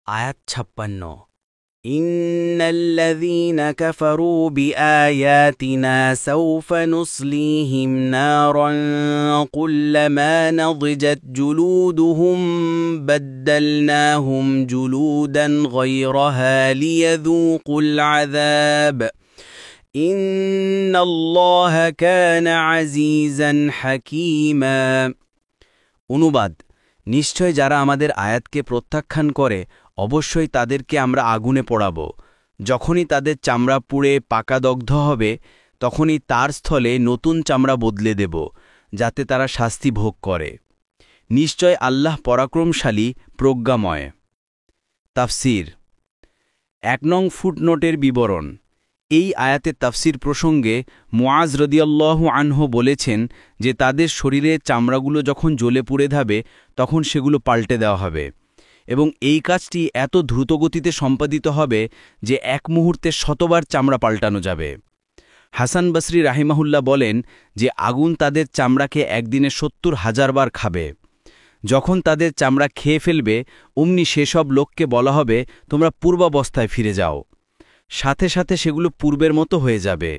আয়াত ৫৬ ইন্নাল্লাযীনা কাফারু বিআয়াতিনা সাওফা নুসলিহিম নারান কুল্লামা নাযিজাত জুলুদুহুম বাদদালনাহুম জুলুদান গায়রাহা লিয়াযূকুল আযাব ইন্নাল্লাহা কানা আজিজান হাকীমা। অনুবাদ: নিশ্চয় যারা আমাদের আয়াতকে প্রত্যাখ্যান করে অবশ্যই তাদেরকে আমরা আগুনে পোড়াব। যখনই তাদের চামড়া পুড়ে পাকাদগ্ধ হবে তখনই তার স্থলে নতুন চামড়া বদলে দেব, যাতে তারা শাস্তি ভোগ করে। নিশ্চয় আল্লাহ পরাক্রমশালী, প্রজ্ঞাময়। তাফসীর। ১ নং ফুটনোটের বিবরণ। এই আয়াতের তাফসীর প্রসঙ্গে মুআজ রাদিয়াল্লাহু আনহু বলেছেন যে তাদের শরীরের চামড়াগুলো যখন জ্বলে পুড়ে যাবে তখন সেগুলো পাল্টে দেওয়া হবে এবং এই কাজটি এত দ্রুতগতিতে সম্পাদিত হবে যে এক মুহূর্তে শতবার চামড়া পাল্টানো যাবে। হাসান বসরি রাহিমাহুল্লাহ বলেন যে আগুন তাদের চামড়াকে একদিনে ৭০,০০০ বার খাবে। যখন তাদের চামড়া খেয়ে ফেলবে অমনি সেসব লোককে বলা হবে, তোমরা পূর্বাবস্থায় ফিরে যাও। সাথে সাথে সেগুলো পূর্বের মতো হয়ে যাবে।